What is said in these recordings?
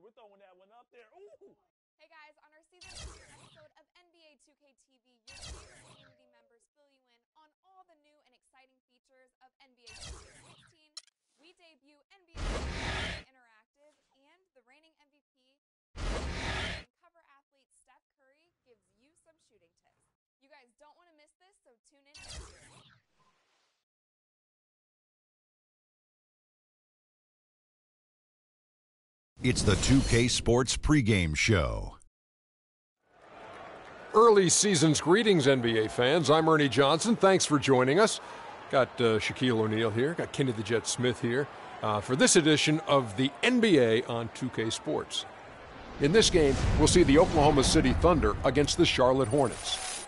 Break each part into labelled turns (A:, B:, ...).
A: We're throwing that one up there. Ooh.
B: Hey guys, on our season 2 episode of NBA 2K TV, your favorite community members fill you in on all the new and exciting features of NBA 2K16. We debut NBA 2K Interactive, and the reigning MVP and cover athlete Steph Curry gives you some shooting tips. You guys don't want to miss this, so tune in next year.
C: It's the 2K Sports pregame show.
D: Early season's greetings, NBA fans. I'm Ernie Johnson. Thanks for joining us. Got Shaquille O'Neal here. Got Kenny the Jet Smith here for this edition of the NBA on 2K Sports. In this game, we'll see the Oklahoma City Thunder against the Charlotte Hornets.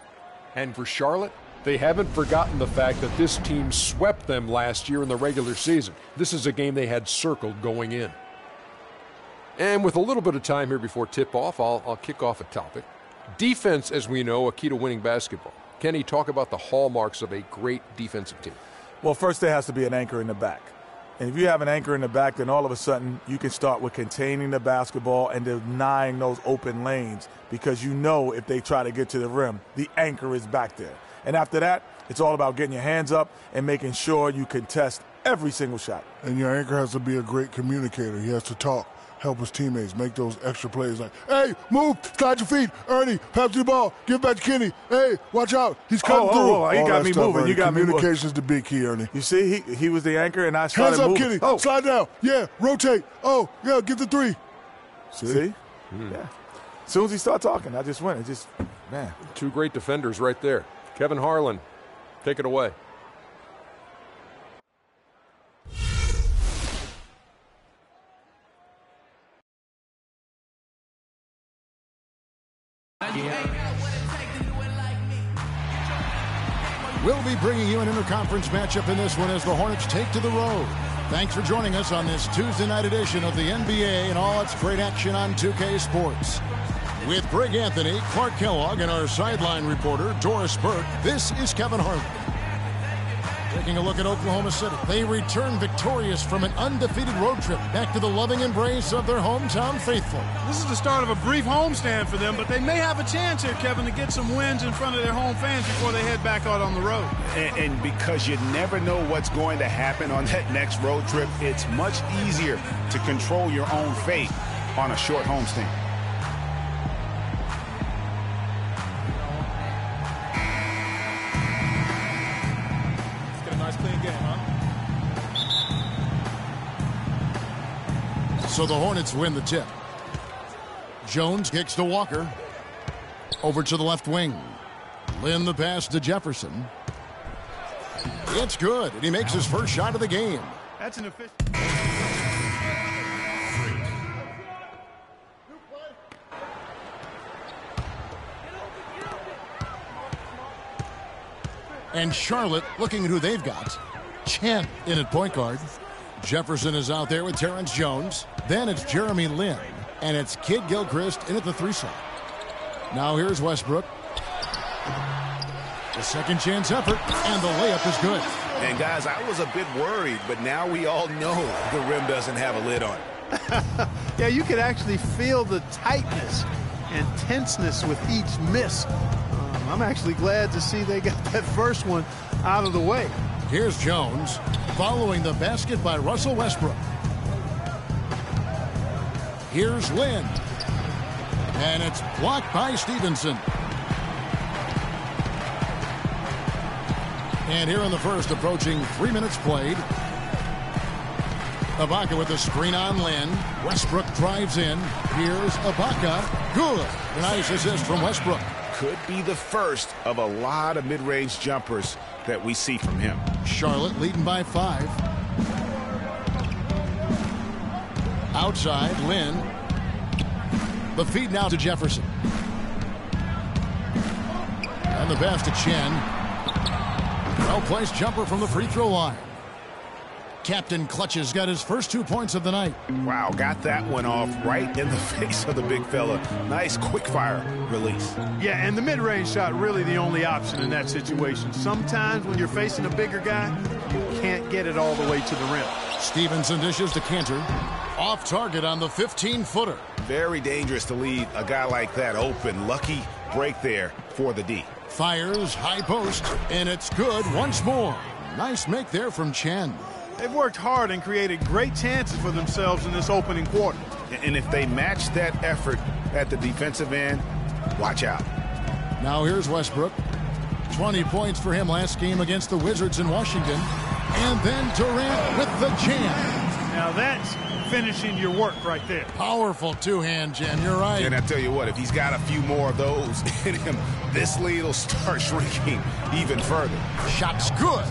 D: And for Charlotte, they haven't forgotten the fact that this team swept them last year in the regular season. This is a game they had circled going in. And with a little bit of time here before tip-off, I'll kick off a topic. Defense, as we know, a key to winning basketball. Kenny, talk about the hallmarks of a great defensive team.
A: Well, first there has to be an anchor in the back. And if you have an anchor in the back, then all of a sudden you can start with containing the basketball and denying those open lanes, because you know if they try to get to the rim, the anchor is back there. And after that, it's all about getting your hands up and making sure you contest every single shot.
E: And your anchor has to be a great communicator. He has to talk, help his teammates, make those extra plays like, hey, move, slide your feet, Ernie, pass you the ball, give it back to Kenny, hey, watch out, he's cutting through.
A: He got me moving.
E: Ernie.
A: You got me moving.
E: Communication's the big key, Ernie.
A: You see, he was the anchor, and I started
E: moving.
A: moving.
E: Hands up, Kenny, slide down, yeah, rotate, oh, yeah, get the three.
A: See? Yeah. As soon as he started talking, I just went. It just, man.
D: Two great defenders right there. Kevin Harlan, take it away.
F: We'll be bringing you an interconference matchup in this one as the Hornets take to the road. Thanks for joining us on this Tuesday night edition of the NBA and all its great action on 2K Sports. With Greg Anthony, Clark Kellogg, and our sideline reporter, Doris Burke, this is Kevin Harlan. Taking a look at Oklahoma City. They return victorious from an undefeated road trip back to the loving embrace of their hometown faithful.
G: This is the start of a brief homestand for them, but they may have a chance here, Kevin, to get some wins in front of their home fans before they head back out on the road.
H: And because you never know what's going to happen on that next road trip, it's much easier to control your own fate on a short homestand.
F: So the Hornets win the tip. Jones kicks to Walker. Over to the left wing. Lynn the pass to Jefferson. It's good, and he makes his first shot of the game.
G: That's an efficient.
F: And Charlotte looking at who they've got. Chen in at point guard. Jefferson is out there with Terrence Jones. Then it's Jeremy Lin. And it's Kid Gilchrist in at the 3 slot. Now here's Westbrook. The second chance effort, and the layup is good.
H: And guys, I was a bit worried, but now we all know the rim doesn't have a lid on it.
G: Yeah, you could actually feel the tightness and tenseness with each miss. I'm actually glad to see they got that first one out of the way.
F: Here's Jones, following the basket by Russell Westbrook. Here's Lynn. And it's blocked by Stevenson. And here in the first, approaching 3 minutes played. Ibaka with the screen on Lynn. Westbrook drives in. Here's Ibaka. Good. Nice assist from Westbrook.
H: Could be the first of a lot of mid-range jumpers that we see from him.
F: Charlotte leading by 5. Outside, Lynn. The feed now to Jefferson. And the pass to Chen. Well-placed jumper from the free throw line. Captain Clutches got his first 2 points of the night.
H: Wow, got that one off right in the face of the big fella. Nice quick-fire release.
G: Yeah, and the mid-range shot really the only option in that situation. Sometimes when you're facing a bigger guy, you can't get it all the way to the rim.
F: Stevenson dishes to Cantor. Off target on the 15-footer.
H: Very dangerous to leave a guy like that open. Lucky break there for the D.
F: Fires high post, and it's good once more. Nice make there from Chen.
G: They've worked hard and created great chances for themselves in this opening quarter.
H: And if they match that effort at the defensive end, watch out.
F: Now here's Westbrook. 20 points for him last game against the Wizards in Washington. And then Durant with the jam.
G: Now that's finishing your work right there.
F: Powerful two-hand jam, you're right.
H: And I tell you what, if he's got a few more of those in him, this lead will start shrinking even further.
F: Shot's good.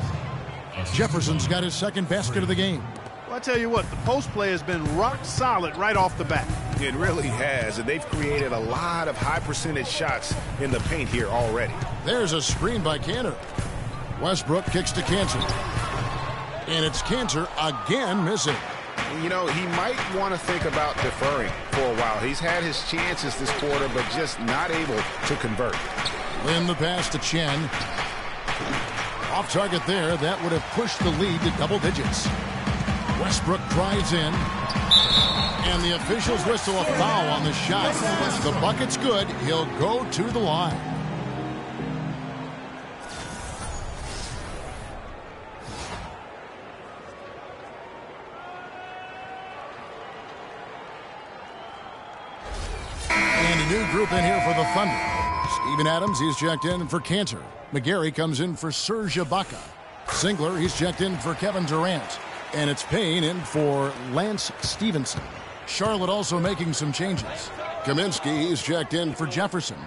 F: Jefferson's got his second basket of the game.
G: Well, I tell you what, the post play has been rock solid right off the bat.
H: It really has, and they've created a lot of high percentage shots in the paint here already.
F: There's a screen by Cantor. Westbrook kicks to Cantor. And it's Cantor again missing.
H: You know, he might want to think about deferring for a while. He's had his chances this quarter, but just not able to convert.
F: Lin the pass to Chen. Off target there. That would have pushed the lead to double digits. Westbrook drives in. And the officials whistle a foul on the shot. The bucket's good. He'll go to the line. And a new group in here for the Thunder. Steven Adams, he's checked in for Cantor. McGarry comes in for Serge Ibaka. Singler, he's checked in for Kevin Durant. And it's Payne in for Lance Stevenson. Charlotte also making some changes. Kaminsky, he's checked in for Jefferson.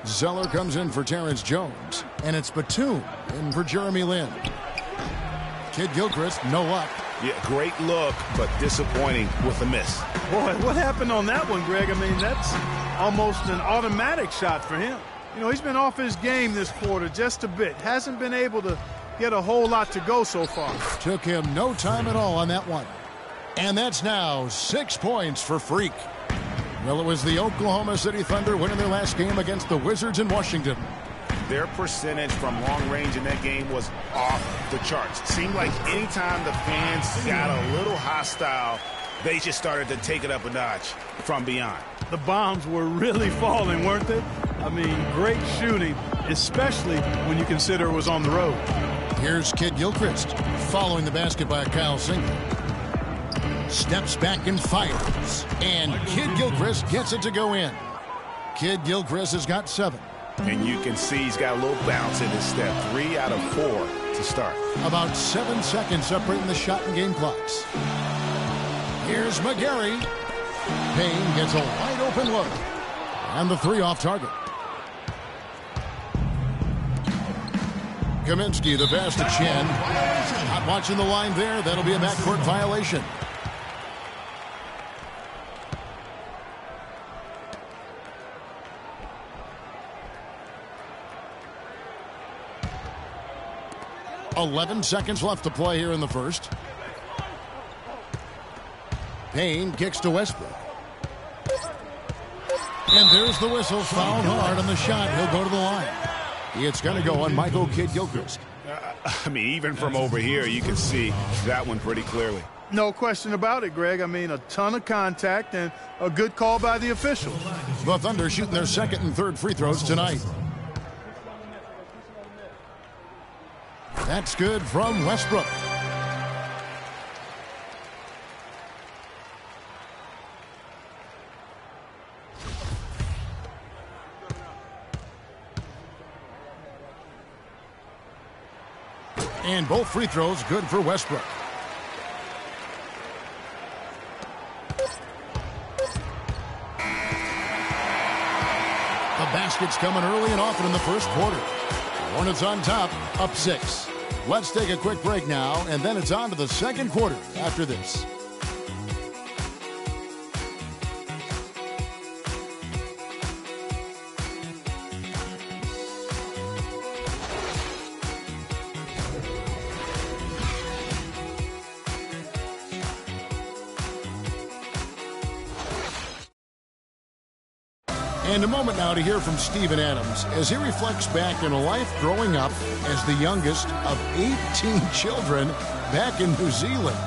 F: Zeller comes in for Terrence Jones. And it's Batum in for Jeremy Lin. Kid Gilchrist, no luck.
H: Yeah, great look, but disappointing with a miss.
G: Boy, what happened on that one, Greg? I mean, that's almost an automatic shot for him. You know, he's been off his game this quarter just a bit. Hasn't been able to get a whole lot to go so far.
F: Took him no time at all on that one. And that's now 6 points for Freak. Well, it was the Oklahoma City Thunder winning their last game against the Wizards in Washington.
H: Their percentage from long range in that game was off the charts. It seemed like anytime the fans got a little hostile, they just started to take it up a notch from beyond.
G: The bombs were really falling, weren't they? I mean, great shooting, especially when you consider it was on the road.
F: Here's Kid Gilchrist following the basket by Kyle Singler. Steps back and fires. And Kid Gilchrist gets it to go in. Kid Gilchrist has got 7.
H: And you can see he's got a little bounce in his step. 3 out of 4 to start.
F: About 7 seconds separating the shot and game clocks. Here's McGarry. Payne gets a wide open look. And the 3 off target. Kaminsky, the pass to Chen. Not watching the line there. That'll be a backcourt violation. .11 seconds left to play here in the first. Payne kicks to Westbrook. And there's the whistle. Fouled hard on the shot. He'll go to the line. It's going to go on Michael Kidd-Gilchrist.
H: I mean, even from over here, you can see that one pretty clearly.
G: No question about it, Greg. I mean, a ton of contact and a good call by the official.
F: The Thunder shooting their second and third free throws tonight. That's good from Westbrook. And both free throws good for Westbrook. The basket's coming early and often in the first quarter. Hornets on top, up 6. Let's take a quick break now, and then it's on to the second quarter after this. And a moment now to hear from Steven Adams as he reflects back on a life growing up as the youngest of 18 children back in New Zealand.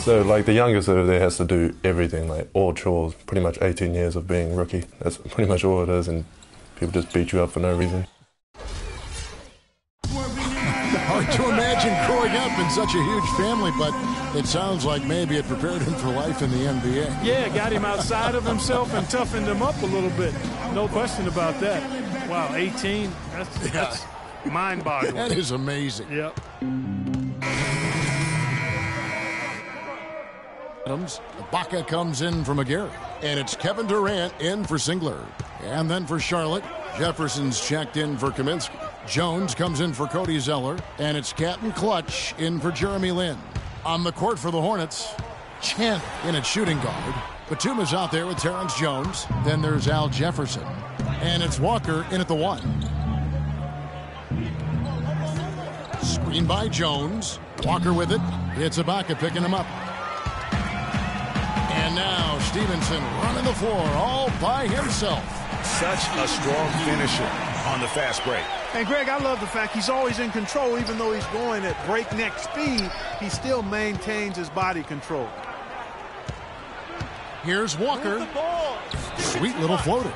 I: So, like, the youngest over there has to do everything, like all chores, pretty much 18 years of being rookie. That's pretty much all it is, and people just beat you up for no reason.
F: Hard to imagine growing up in such a huge family, but it sounds like maybe it prepared him for life in the NBA.
G: Yeah, got him outside of himself and toughened him up a little bit. No question about that. Wow, 18, that's mind-boggling.
F: That is amazing.
G: Yep.
F: Ibaka comes in for McGarry, and it's Kevin Durant in for Singler. And then for Charlotte, Jefferson's checked in for Kaminsky. Jones comes in for Cody Zeller, and it's Captain Clutch in for Jeremy Lin. On the court for the Hornets, Chen in at shooting guard. Batuma's out there with Terrence Jones. Then there's Al Jefferson, and it's Walker in at the 1. Screen by Jones. Walker with it. It's Ibaka picking him up. And now Stevenson running the floor all by himself.
H: Such a strong finisher on the fast break.
G: And, Greg, I love the fact he's always in control. Even though he's going at breakneck speed, he still maintains his body control.
F: Here's Walker. Sweet little floater.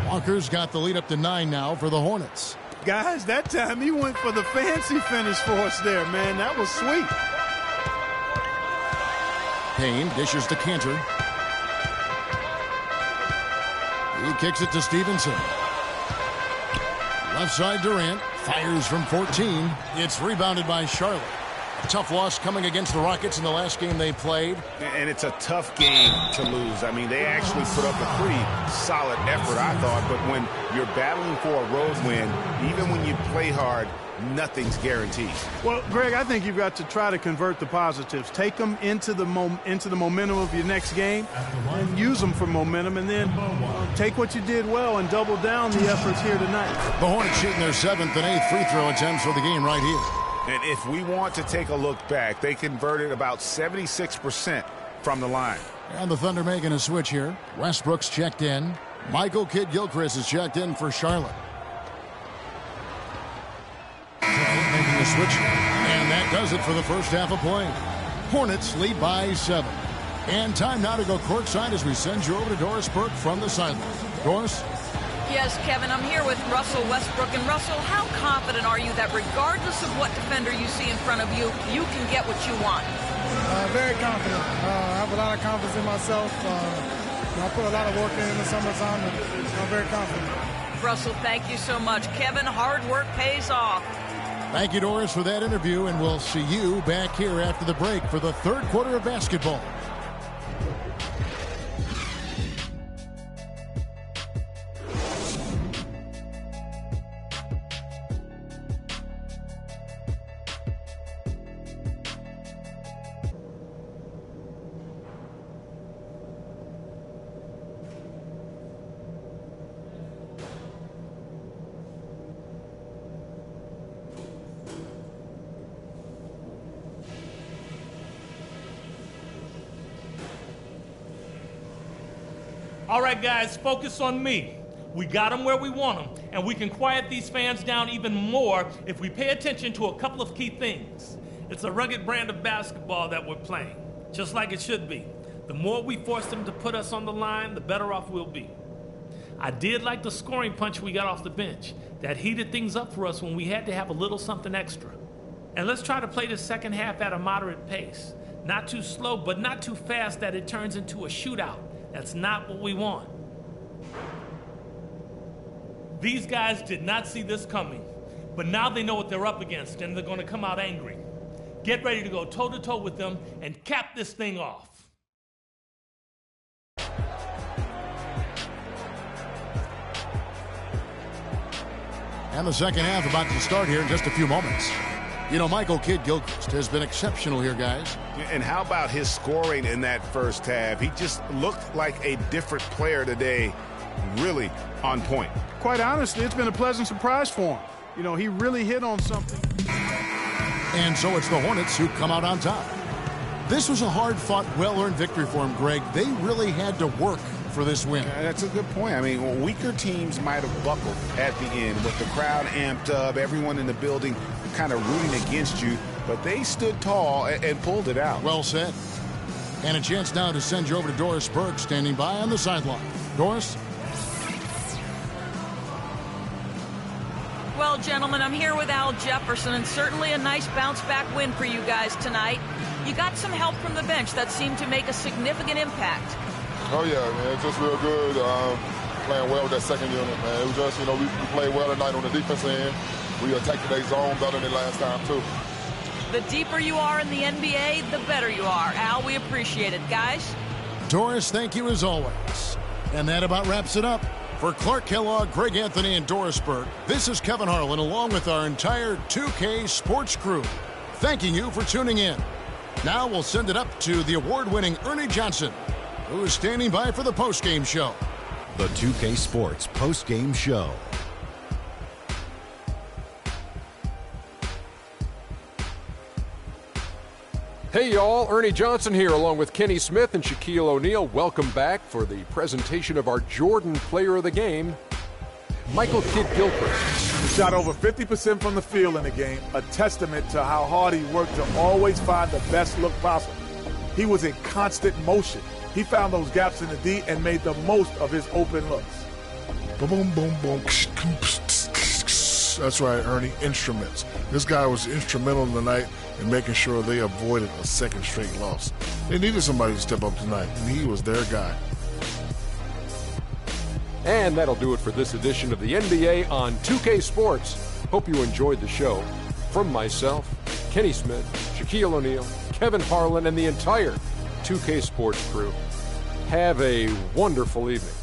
F: Walker's got the lead up to 9 now for the Hornets.
G: Guys, that time he went for the fancy finish for us there, man. That was sweet.
F: Payne dishes to Cantor. He kicks it to Stevenson. Left side Durant fires from 14. It's rebounded by Charlotte. A tough loss coming against the Rockets in the last game they played.
H: And it's a tough game to lose. I mean, they actually put up a pretty solid effort, I thought. But when you're battling for a road win, even when you play hard, nothing's guaranteed.
G: Well, Greg, I think you've got to try to convert the positives. Take them into the momentum of your next game and use them for momentum, and then take what you did well and double down the efforts here tonight.
F: The Hornets shooting their 7th and 8th free throw attempts for the game right here.
H: And if we want to take a look back, they converted about 76% from the line.
F: And the Thunder making a switch here. Westbrook's checked in. Michael Kidd-Gilchrist is checked in for Charlotte. Making a switch, and that does it for the first half of play. Hornets lead by 7. And time now to go courtside as we send you over to Doris Burke from the sideline. Doris?
J: Yes, Kevin, I'm here with Russell Westbrook. And Russell, how confident are you that regardless of what defender you see in front of you, you can get what you want?
K: Very confident. I have a lot of confidence in myself. I put a lot of work in the summertime, and I'm very confident.
J: Russell, thank you so much. Kevin, hard work pays off.
F: Thank you, Doris, for that interview, and we'll see you back here after the break for the third quarter of basketball.
L: All right, guys, focus on me. We got them where we want them, and we can quiet these fans down even more if we pay attention to a couple of key things. It's a rugged brand of basketball that we're playing, just like it should be. The more we force them to put us on the line, the better off we'll be. I did like the scoring punch we got off the bench. That heated things up for us when we had to have a little something extra. And let's try to play the second half at a moderate pace. Not too slow, but not too fast that it turns into a shootout. That's not what we want. These guys did not see this coming, but now they know what they're up against, and they're going to come out angry. Get ready to go toe-to-toe with them and cap this thing off.
F: And the second half about to start here in just a few moments. You know, Michael Kidd-Gilchrist has been exceptional here, guys.
H: And how about his scoring in that first half? He just looked like a different player today, really on point.
G: Quite honestly, it's been a pleasant surprise for him. You know, he really hit on something.
F: And so it's the Hornets who come out on top. This was a hard-fought, well-earned victory for him, Greg. They really had to work for this win.
H: That's a good point. I mean, weaker teams might have buckled at the end with the crowd amped up, everyone in the building kind of rooting against you, but they stood tall and pulled it out.
F: Well said. And a chance now to send you over to Doris Burke, standing by on the sideline. Doris?
J: Well, gentlemen, I'm here with Al Jefferson, and certainly a nice bounce-back win for you guys tonight. You got some help from the bench that seemed to make a significant impact.
M: Oh, yeah, man. It's just real good. Playing well with that second unit, man. It was just, we played well tonight on the defensive end. We attacked their zone better than last time, too.
J: The deeper you are in the NBA, the better you are. Al, we appreciate it. Guys?
F: Doris, thank you as always. And that about wraps it up. For Clark Kellogg, Greg Anthony, and Doris Burke, this is Kevin Harlan along with our entire 2K Sports crew, thanking you for tuning in. Now we'll send it up to the award-winning Ernie Johnson, who is standing by for the postgame show.
C: The 2K Sports postgame show.
D: Hey, y'all. Ernie Johnson here along with Kenny Smith and Shaquille O'Neal. Welcome back for the presentation of our Jordan Player of the Game, Michael Kidd-Gilchrist.
A: He shot over 50% from the field in the game, a testament to how hard he worked to always find the best look possible. He was in constant motion. He found those gaps in the D and made the most of his open looks.
E: Boom, boom, boom, boom. That's right, Ernie. Instruments. This guy was instrumental tonight in making sure they avoided a second straight loss. They needed somebody to step up tonight, and he was their guy.
D: And that'll do it for this edition of the NBA on 2K Sports. Hope you enjoyed the show. From myself, Kenny Smith, Shaquille O'Neal, Kevin Harlan, and the entire 2K Sports crew, have a wonderful evening.